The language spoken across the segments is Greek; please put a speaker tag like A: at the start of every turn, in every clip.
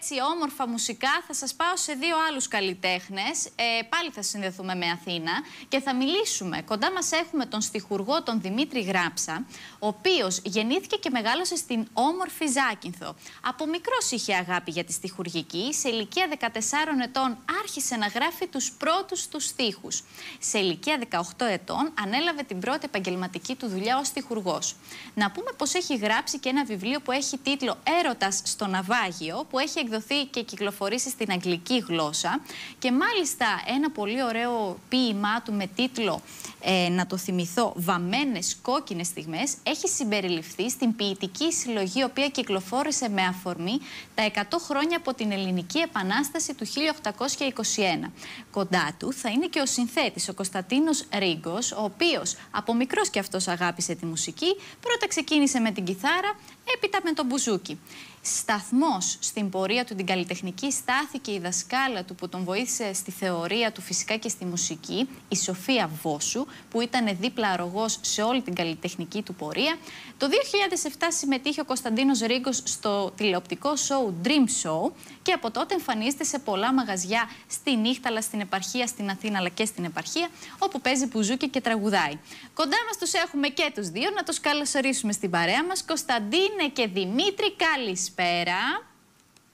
A: έτσι όμορφα μουσικά θα σας πάω σε δύο άλλους καλλιτέχνες. Πάλι θα συνδεθούμε με Αθήνα και θα μιλήσουμε. Κοντά μας έχουμε τον στιχουργό τον Δημήτρη Γράψα, ο οποίος γεννήθηκε και μεγάλωσε στην όμορφη Ζάκυνθο. Από μικρός είχε αγάπη για τη στιχουργική. Σε ηλικία 14 ετών άρχισε να γράφει τους πρώτους του στίχους. Σε ηλικία 18 ετών ανέλαβε την πρώτη επαγγελματική του δουλειά ως στιχουργός. Να πούμε πως έχει γράψει και ένα βιβλίο που έχει τίτλο «Έρωτας στο ναυάγιο», που έχει εκδοθεί και κυκλοφορήσει στην αγγλική γλώσσα, και μάλιστα ένα πολύ ωραίο ποίημά του με τίτλο, να το θυμηθώ, «Βαμμένες κόκκινες στιγμές», έχει συμπεριληφθεί στην ποιητική συλλογή, η οποία κυκλοφόρησε με αφορμή τα 100 χρόνια από την Ελληνική Επανάσταση του 1821. Κοντά του θα είναι και ο συνθέτης, ο Κωνσταντίνος Ρίγκος, ο οποίος από μικρός και αυτός αγάπησε τη μουσική. Πρώτα ξεκίνησε με την κιθάρα, έπειτα με τον μπουζούκι. Σταθμός στην πορεία του την καλλιτεχνική στάθηκε η δασκάλα του που τον βοήθησε στη θεωρία του φυσικά και στη μουσική, η Σοφία Βόσου, που ήταν δίπλα αρρωγός σε όλη την καλλιτεχνική του πορεία. Το 2007 συμμετείχε ο Κωνσταντίνος Ρίγκος στο τηλεοπτικό σοου Dream Show και από τότε εμφανίζεται σε πολλά μαγαζιά στη νύχτα, αλλά στην επαρχία, στην Αθήνα αλλά και στην επαρχία, όπου παίζει μπουζούκι και τραγουδάει. Κοντά μας τους έχουμε και τους δύο, να τους καλωσορίσουμε στην παρέα μας. Κωνσταντίνε και Δημήτρη, καλησπέρα.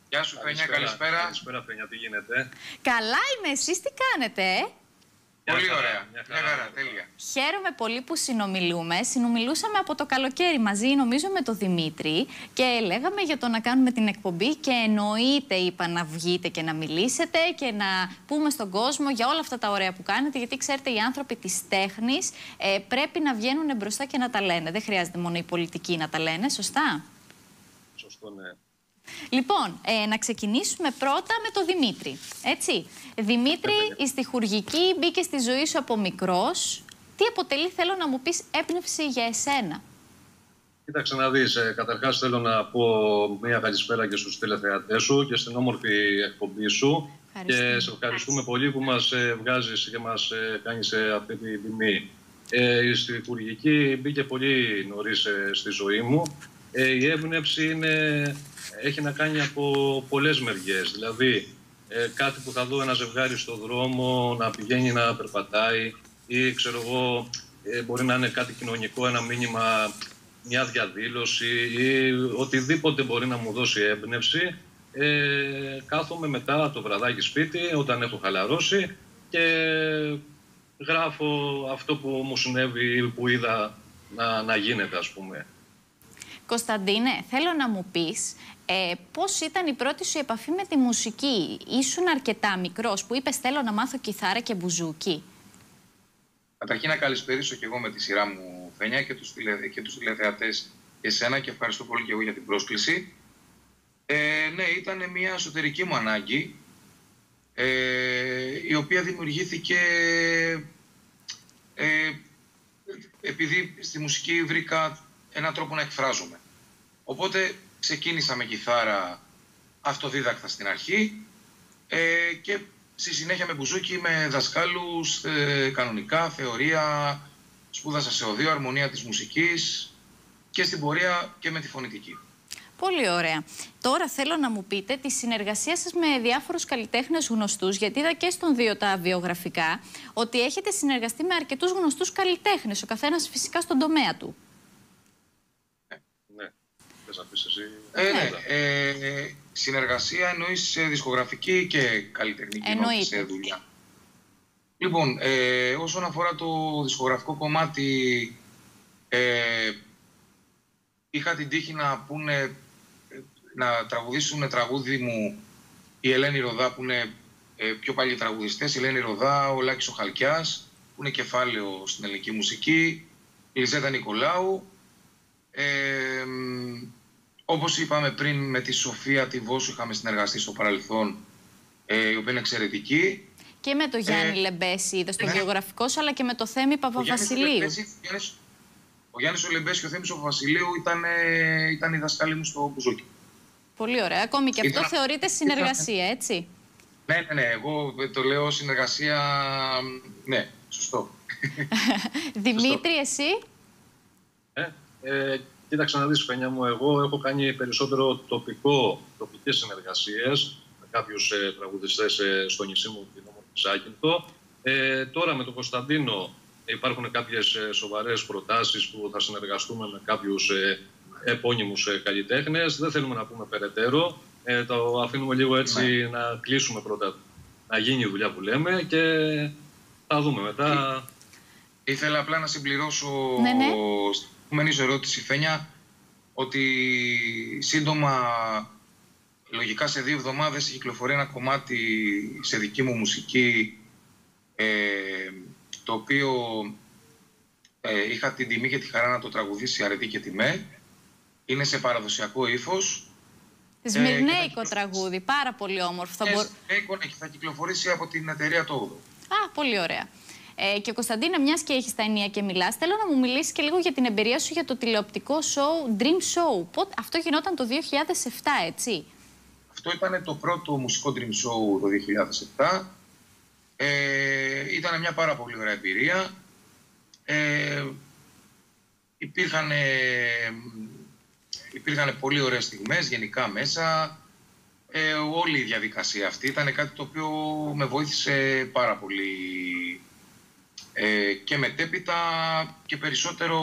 B: Γεια σου Φένια, καλησπέρα.
C: Καλησπέρα Φένια, τι γίνεται?
A: Καλά είμαι, εσείς τι κάνετε?
B: Πολύ ωραία, μια χαρά, τέλεια.
A: Χαίρομαι πολύ που συνομιλούμε. Συνομιλούσαμε από το καλοκαίρι μαζί, νομίζω, με τον Δημήτρη και λέγαμε για το να κάνουμε την εκπομπή και εννοείται, είπα, να βγείτε και να μιλήσετε και να πούμε στον κόσμο για όλα αυτά τα ωραία που κάνετε, γιατί ξέρετε, οι άνθρωποι της τέχνης πρέπει να βγαίνουν μπροστά και να τα λένε. Δεν χρειάζεται μόνο οι πολιτικοί να τα λένε, σωστά?
C: Σωστό, ναι.
A: Λοιπόν, να ξεκινήσουμε πρώτα με τον Δημήτρη, έτσι. Δημήτρη, η στιχουργική μπήκε στη ζωή σου από μικρός. Τι αποτελεί, θέλω να μου πεις, έμπνευση για εσένα?
C: Κοίταξε να δεις, καταρχάς θέλω να πω μια καλησπέρα και στους τηλεθεατές σου και στην όμορφη εκπομπή σου. Και σε ευχαριστούμε πολύ που μας βγάζεις και μας κάνεις αυτή τη τιμή. Η στιχουργική μπήκε πολύ νωρίς στη ζωή μου. Η έμπνευση έχει να κάνει από πολλές μεριές. Δηλαδή, κάτι που θα δω ένα ζευγάρι στο δρόμο να πηγαίνει να περπατάει, ή ξέρω εγώ, μπορεί να είναι κάτι κοινωνικό, ένα μήνυμα, μια διαδήλωση ή οτιδήποτε μπορεί να μου δώσει έμπνευση. Κάθομαι μετά το βραδάκι σπίτι όταν έχω χαλαρώσει και γράφω αυτό που μου συνέβη ή που είδα να γίνεται, ας πούμε.
A: Κωνσταντίνε, θέλω να μου πεις πώς ήταν η πρώτη σου επαφή με τη μουσική? Ήσουν αρκετά μικρός που είπες θέλω να μάθω κιθάρα και μπουζούκι?
B: Καταρχήν να καλησπερίσω και εγώ με τη σειρά μου, Φένια, και τους τηλεθεατές και εσένα, και ευχαριστώ πολύ και εγώ για την πρόσκληση. Ναι, ήταν μια εσωτερική μου ανάγκη, η οποία δημιουργήθηκε επειδή στη μουσική βρήκα έναν τρόπο να εκφράζομαι. Οπότε ξεκίνησα με κιθάρα αυτοδίδακτα στην αρχή και στη συνέχεια με μπουζούκι, με δασκάλους, κανονικά, θεωρία, σπούδασα σε οδείο, αρμονία της μουσικής και στην πορεία και με τη φωνητική.
A: Πολύ ωραία. Τώρα θέλω να μου πείτε τη συνεργασία σας με διάφορους καλλιτέχνες γνωστούς, γιατί είδα και στον δύο τα βιογραφικά ότι έχετε συνεργαστεί με αρκετούς γνωστούς καλλιτέχνες, ο καθένας φυσικά στον τομέα του.
B: Συνεργασία εννοείς δισκογραφική και καλλιτεχνική δουλειά? Λοιπόν, όσον αφορά το δισκογραφικό κομμάτι, είχα την τύχη να τραγουδήσουν τραγούδι μου η Ελένη Ροδά, που είναι πιο παλιοί τραγουδιστές, η Ελένη Ροδά, ο Λάκης ο Χαλκιάς, που είναι κεφάλαιο στην ελληνική μουσική, η Λιζέτα Νικολάου. Όπως είπαμε πριν, με τη Σοφία τη Βόσου είχαμε συνεργαστεί στο παρελθόν, η οποία είναι εξαιρετική. Και με τον Γιάννη Λεμπέση είδα στο βιογραφικό σου, αλλά και με το Θέμη Παπαβασιλείου. Ο Γιάννης ο Λεμπέση και ο Θέμης ο Παπαβασιλείου ήταν οι δασκάλοι μου στο μπουζούκι. Πολύ ωραία. Ακόμη και αυτό θεωρείται συνεργασία, έτσι? Ναι, εγώ το λέω συνεργασία, ναι, σωστό.
A: Δημήτρη, εσύ?
C: Κοίταξε να δεις, Φένια μου, εγώ έχω κάνει περισσότερο τοπικές συνεργασίες με κάποιους τραγουδιστές στο νησί μου, την όμορφη Ζάκυνθο. Τώρα με τον Κωνσταντίνο υπάρχουν κάποιες σοβαρές προτάσεις που θα συνεργαστούμε με κάποιους επώνυμους καλλιτέχνες. Δεν θέλουμε να πούμε περαιτέρω. Το αφήνουμε λίγο έτσι να κλείσουμε πρώτα, να γίνει η δουλειά που λέμε και θα δούμε μετά.
B: Ήθελα απλά να συμπληρώσω στην επόμενη ερώτηση, Φένια, ότι σύντομα, λογικά σε 2 εβδομάδες, κυκλοφορεί ένα κομμάτι σε δική μου μουσική, το οποίο είχα την τιμή και τη χαρά να το τραγουδήσει Αρετή και Τιμέ. Είναι σε παραδοσιακό ύφος.
A: Σμυρνέικο τραγούδι, πάρα πολύ όμορφο.
B: Θα κυκλοφορήσει από την εταιρεία Τόγδο.
A: Πολύ ωραία. Και Κωνσταντίνε, μιας και έχεις τα ενία και μιλάς, θέλω να μου μιλήσεις και λίγο για την εμπειρία σου για το τηλεοπτικό show Dream Show. Αυτό γινόταν το 2007, έτσι?
B: Αυτό ήταν το πρώτο μουσικό Dream Show το 2007. Ήταν μια πάρα πολύ ωραία εμπειρία. Υπήρχαν πολύ ωραίες στιγμές γενικά μέσα. Όλη η διαδικασία αυτή ήταν κάτι το οποίο με βοήθησε πάρα πολύ και μετέπειτα και περισσότερο,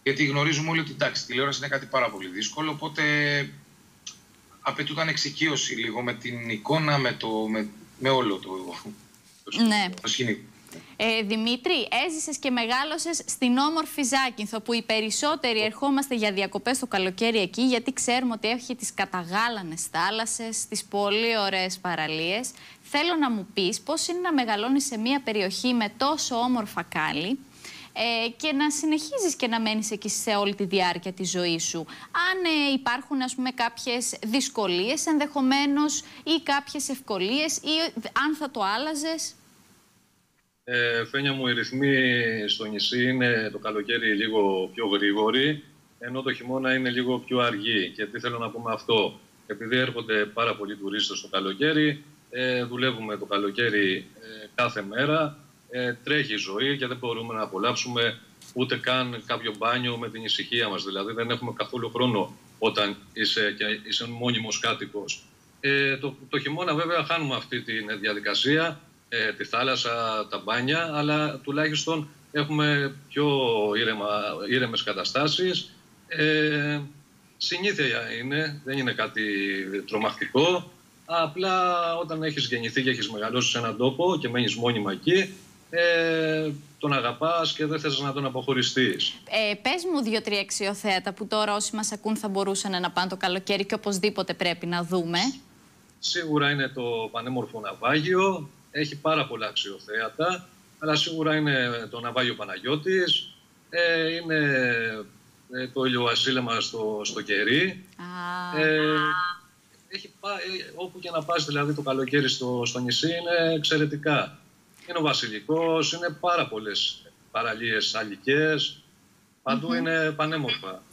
B: γιατί γνωρίζουμε όλοι ότι η τηλεόραση είναι κάτι πάρα πολύ δύσκολο, οπότε απαιτούταν εξοικείωση λίγο με την εικόνα, με όλο το σκηνικό.
A: Δημήτρη, έζησες και μεγάλωσες στην όμορφη Ζάκυνθο, που οι περισσότεροι ερχόμαστε για διακοπές το καλοκαίρι εκεί, γιατί ξέρουμε ότι έχει τις καταγάλανες θάλασσες, τις πολύ ωραίες παραλίες. Θέλω να μου πεις πώς είναι να μεγαλώνεις σε μια περιοχή με τόσο όμορφα κάλλη και να συνεχίζεις και να μένεις εκεί σε όλη τη διάρκεια της ζωής σου. Αν υπάρχουν, ας πούμε, κάποιες δυσκολίες ενδεχομένως ή κάποιες ευκολίες, ή αν θα το άλλαζες.
C: Φένια μου, οι ρυθμοί στο νησί είναι το καλοκαίρι λίγο πιο γρήγοροι, ενώ το χειμώνα είναι λίγο πιο αργοί. Και τι θέλω να πούμε αυτό? Επειδή έρχονται πάρα πολλοί τουρίστες το καλοκαίρι, δουλεύουμε το καλοκαίρι κάθε μέρα, τρέχει η ζωή και δεν μπορούμε να απολαύσουμε ούτε καν κάποιο μπάνιο με την ησυχία μας. Δηλαδή δεν έχουμε καθόλου χρόνο όταν είσαι μόνιμος κάτοικος. Το χειμώνα βέβαια χάνουμε αυτή τη διαδικασία, τη θάλασσα, τα μπάνια, αλλά τουλάχιστον έχουμε πιο ήρεμες καταστάσεις. Συνήθεια είναι, δεν είναι κάτι τρομακτικό. Απλά όταν έχεις γεννηθεί και έχεις μεγαλώσει σε έναν τόπο και μένεις μόνιμα εκεί, τον αγαπάς και δεν θες να τον αποχωριστείς.
A: Πες μου 2-3 αξιοθέατα που τώρα όσοι μας ακούν θα μπορούσαν να πάνε το καλοκαίρι και οπωσδήποτε πρέπει να δούμε.
C: Σίγουρα είναι το πανέμορφο ναυάγιο. Έχει πάρα πολλά αξιοθέατα, αλλά σίγουρα είναι το ναυάγιο Παναγιώτης, είναι το ηλιοβασίλεμα στο Κερί. Όπου και να πας δηλαδή το καλοκαίρι στο νησί είναι εξαιρετικά. Είναι ο Βασιλικός, είναι πάρα πολλές παραλίες αλικές, παντού είναι πανέμορφα.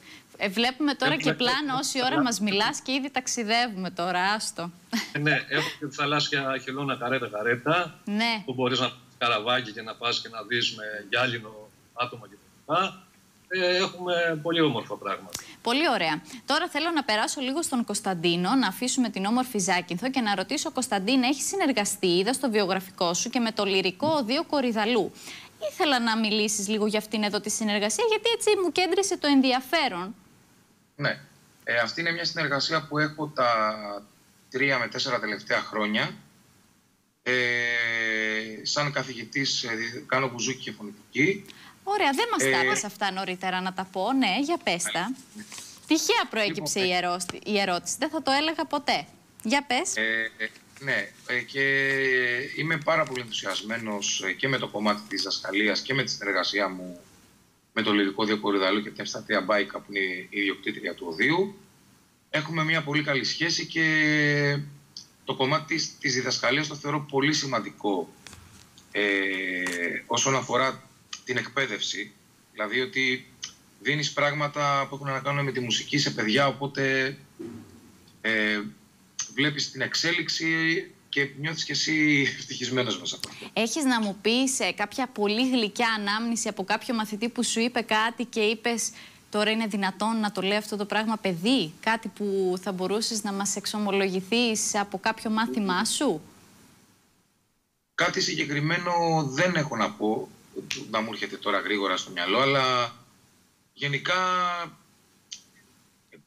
A: Βλέπουμε τώρα και πλάνο όση ώρα μας μιλάς και ήδη ταξιδεύουμε τώρα, άστο.
C: Ναι, έχω και τη θαλάσσια χελώνα καρέτα, που μπορείς να πας καραβάκι και να πας και να δεις με γυάλινο άτομα κτλ. Έχουμε πολύ όμορφα πράγματα.
A: Πολύ ωραία. Τώρα θέλω να περάσω λίγο στον Κωνσταντίνο, να αφήσουμε την όμορφη Ζάκυνθο και να ρωτήσω, Κωνσταντίνε, έχει συνεργαστεί, είδα στο βιογραφικό σου, και με το Λυρικό Οδείο Κορυδαλού. Ήθελα να μιλήσεις λίγο για αυτήν εδώ τη συνεργασία, γιατί έτσι μου κέντρισε το ενδιαφέρον.
B: Ναι. Αυτή είναι μια συνεργασία που έχω τα 3 με 4 τελευταία χρόνια. Σαν καθηγητής κάνω μπουζούκι και φωνητική.
A: Ωραία, δεν μας τα είπες αυτά νωρίτερα να τα πω. Ναι, για πες τα. Τυχαία προέκυψε η ερώτηση, δεν θα το έλεγα ποτέ. Για πες.
B: Ναι, και είμαι πάρα πολύ ενθουσιασμένος και με το κομμάτι της δασκαλίας και με τη συνεργασία μου με το Λυρικό Οδείο Κορυδαλού και την Ευσταθία Μπάικα, που είναι η ιδιοκτήτρια του οδείου. Έχουμε μια πολύ καλή σχέση και το κομμάτι της διδασκαλίας το θεωρώ πολύ σημαντικό όσον αφορά την εκπαίδευση. Δηλαδή ότι δίνεις πράγματα που έχουν να κάνουν με τη μουσική σε παιδιά, οπότε βλέπεις την εξέλιξη και νιώθεις και εσύ ευτυχισμένος μέσα από αυτό.
A: Έχεις να μου πεις κάποια πολύ γλυκιά ανάμνηση από κάποιο μαθητή που σου είπε κάτι και είπες Τώρα είναι δυνατόν να το λέει αυτό το πράγμα παιδί? Κάτι που θα μπορούσες να μας εξομολογηθείς από κάποιο μάθημά σου?
B: Κάτι συγκεκριμένο δεν έχω να πω, να μου έρχεται τώρα γρήγορα στο μυαλό, αλλά γενικά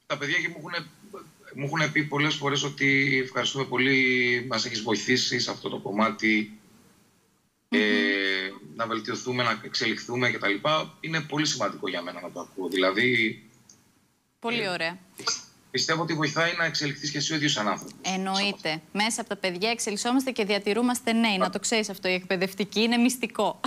B: τα παιδιά και μου έχουν πει πολλές φορές ότι ευχαριστούμε πολύ, μας έχεις βοηθήσει σε αυτό το κομμάτι, να βελτιωθούμε, να εξελιχθούμε κτλ. Είναι πολύ σημαντικό για μένα να το ακούω. Δηλαδή,
A: πολύ ωραία.
B: Πιστεύω ότι βοηθάει να εξελιχθείς και εσύ ο ίδιος σαν άνθρωπος.
A: Εννοείται. Μέσα από τα παιδιά εξελισσόμαστε και διατηρούμαστε νέοι. Να το ξέρεις αυτό, η εκπαιδευτική είναι μυστικό.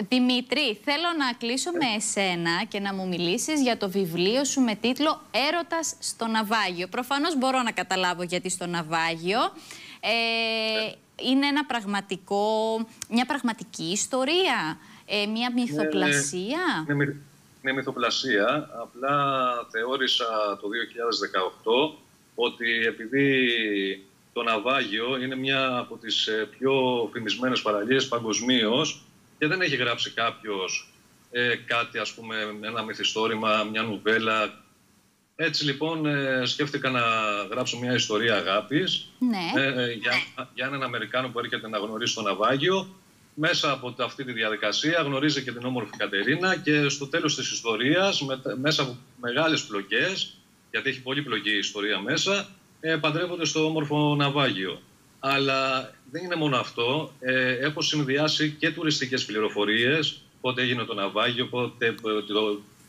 A: Δημήτρη, θέλω να κλείσω με εσένα και να μου μιλήσεις για το βιβλίο σου με τίτλο «Έρωτας στο ναυάγιο». Προφανώς μπορώ να καταλάβω γιατί στο ναυάγιο. Είναι μια πραγματική ιστορία, μια μυθοπλασία.
C: Είναι μυθοπλασία. Απλά θεώρησα το 2018 ότι επειδή το ναυάγιο είναι μια από τις πιο φημισμένες παραλίες παγκοσμίως και δεν έχει γράψει κάποιος κάτι, ας πούμε, ένα μυθιστόρημα, μια νουβέλα. Έτσι λοιπόν σκέφτηκα να γράψω μια ιστορία αγάπης,
A: ναι,
C: για έναν Αμερικάνο που έρχεται να γνωρίσει το ναυάγιο. Μέσα από αυτή τη διαδικασία γνωρίζει και την όμορφη Κατερίνα και στο τέλος της ιστορίας, μέσα από μεγάλες πλοκές, γιατί έχει πολύ πλοκή η ιστορία μέσα, παντρεύονται στο όμορφο ναυάγιο. Αλλά δεν είναι μόνο αυτό. Έχω συνδυάσει και τουριστικές πληροφορίες, πότε έγινε το ναυάγιο, πότε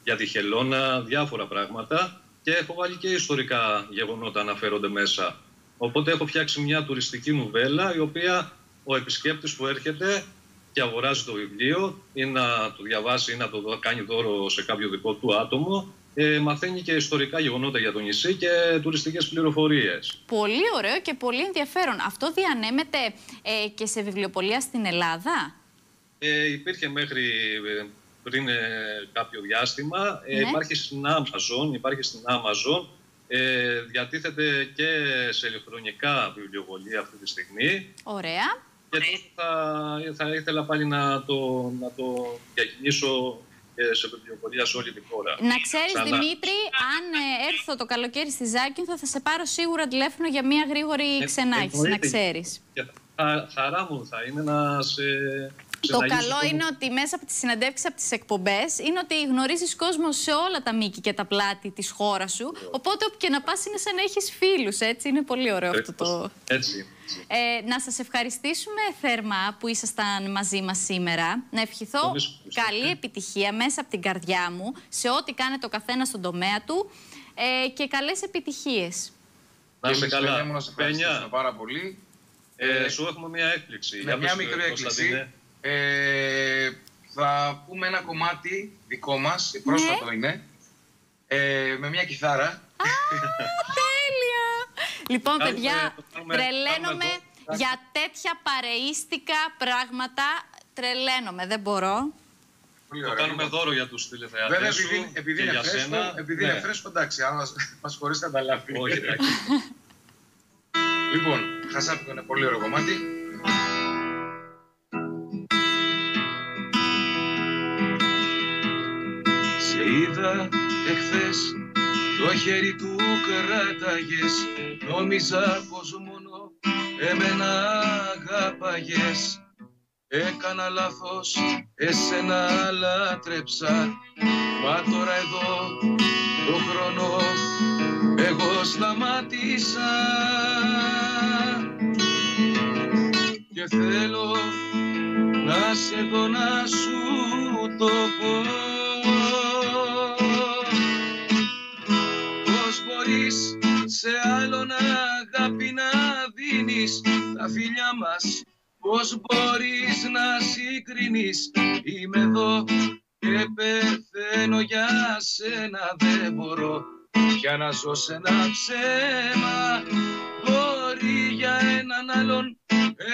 C: για τη χελώνα, διάφορα πράγματα. Και έχω βάλει και ιστορικά γεγονότα αναφέρονται μέσα. Οπότε έχω φτιάξει μια τουριστική νουβέλα, η οποία ο επισκέπτης που έρχεται και αγοράζει το βιβλίο ή να το διαβάσει ή να το κάνει δώρο σε κάποιο δικό του άτομο, μαθαίνει και ιστορικά γεγονότα για το νησί και τουριστικές πληροφορίες.
A: Πολύ ωραίο και πολύ ενδιαφέρον. Αυτό διανέμεται και σε βιβλιοπωλεία στην Ελλάδα?
C: Υπήρχε μέχρι πριν κάποιο διάστημα.
A: Ναι.
C: Υπάρχει στην Amazon. Διατίθεται και σε ηλεκτρονικά βιβλιοπωλεία αυτή τη στιγμή.
A: Ωραία.
C: Και τώρα θα ήθελα πάλι να το διακινήσω σε βιβλιοπωλεία σε όλη τη χώρα.
A: Να ξέρεις, Δημήτρη, αν έρθω το καλοκαίρι στη Ζάκυνθο, θα σε πάρω σίγουρα τηλέφωνο για μια γρήγορη ξενάγηση, να ξέρεις.
C: Χαρά μου θα είναι να σε...
A: Το καλό είναι ότι μέσα από τις συναντεύξεις, από τις εκπομπές, είναι ότι γνωρίζεις κόσμο σε όλα τα μήκη και τα πλάτη της χώρας σου. Οπότε όπου και να πας είναι σαν να έχεις φίλους, έτσι. Είναι πολύ ωραίο αυτό το...
C: Έτσι.
A: Να σας ευχαριστήσουμε θερμά που ήσασταν μαζί μας σήμερα. Να ευχηθώ καλή επιτυχία μέσα από την καρδιά μου σε ό,τι κάνετε ο καθένας στον τομέα του και καλές επιτυχίες.
C: Να είστε καλά.
B: Να σε ευχαριστήσουμε πάρα πολύ.
C: Σου έχουμε μια έκπληξη.
B: Μια μικρή έκπληξη. Θα πούμε ένα κομμάτι δικό μας, πρόσφατο είναι, με μια κιθάρα.
A: Τέλεια! Λοιπόν, παιδιά, τρελαίνομαι για τέτοια παρεΐστικα πράγματα. Τρελαίνομαι, δεν μπορώ.
C: Το κάνουμε δώρο για τους τηλεθεατές σου.
B: Βέβαια, επειδή είναι φρέσκο, εντάξει, αν μας χωρίσετε τα λάθη.
C: Όχι, εντάξει.
B: Λοιπόν, Χασάπικο είναι πολύ ωραίο κομμάτι. Σε είδα εχθές, το χέρι του κράταγες, νόμιζα πως μόνο εμένα αγάπαγες. Έκανα λάθος, εσένα λάτρεψα, μα τώρα εδώ το χρόνο εγώ σταμάτησα. Και θέλω να σε δω, να σου το πω, πως μπορείς σε άλλον αγάπη να δίνεις τα φιλιά μας, πως μπορείς να συγκρίνεις. Είμαι εδώ και πεθαίνω για σένα, δεν μπορώ πια να ζω σε ένα ψέμα. Μπορεί για έναν άλλον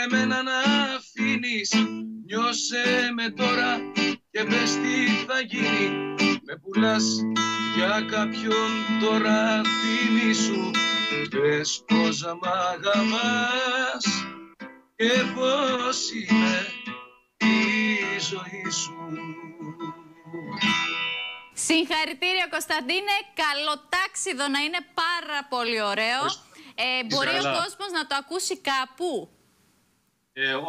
B: εμένα να αφήνεις, νιώσε με τώρα και πες τι θα γίνει. Με πουλάς για κάποιον τώρα, θυμήσου, πες πως μ' αγαπάς και πως είναι η ζωή σου.
A: Συγχαρητήρια, Κωνσταντίνε. Καλοτάξιδο να είναι, πάρα πολύ ωραίο. Μπορεί ο κόσμος να το ακούσει κάπου?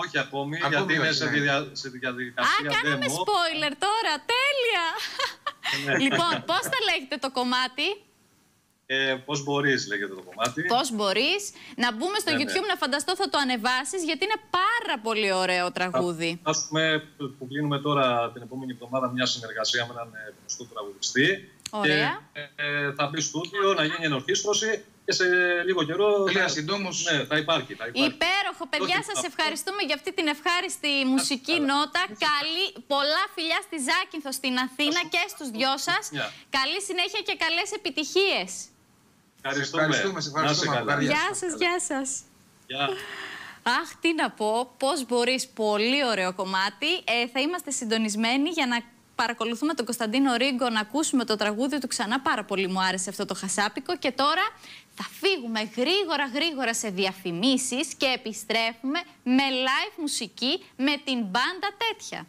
C: Όχι ακόμη, γιατί είναι σε διαδικασία.
A: Κάναμε spoiler τώρα. Τέλεια. Λοιπόν, πώς θα λέγεται το κομμάτι?
C: Πώς μπορείς, λέγεται το κομμάτι.
A: Πώς μπορείς. Να μπούμε στο YouTube, να φανταστώ θα το ανεβάσεις, γιατί είναι πάρα πολύ ωραίο τραγούδι.
C: Ας πούμε, που κλείνουμε τώρα την επόμενη εβδομάδα μια συνεργασία με έναν γνωστό τραγουδιστή.
A: Ωραία.
C: Και θα μπει στούντιο, να γίνει ενορχήστρωση και σε λίγο καιρό θα υπάρχει.
A: Υπέροχο, παιδιά, σας ευχαριστούμε για αυτή την ευχάριστη μουσική νότα. Πολλά φιλιά στη Ζάκυνθο, στην Αθήνα και στους δυο σας. Καλή συνέχεια και καλές επιτυχίες.
C: Ευχαριστούμε.
A: Γεια σας, γεια σας. Αχ, τι να πω, πώς μπορείς, πολύ ωραίο κομμάτι. Θα είμαστε συντονισμένοι για να παρακολουθούμε τον Κωνσταντίνο Ρίγκο, να ακούσουμε το τραγούδι του ξανά. Πάρα πολύ μου άρεσε αυτό το χασάπικο. Και τώρα θα φύγουμε γρήγορα σε διαφημίσεις και επιστρέφουμε με live μουσική με την μπάντα τέτοια.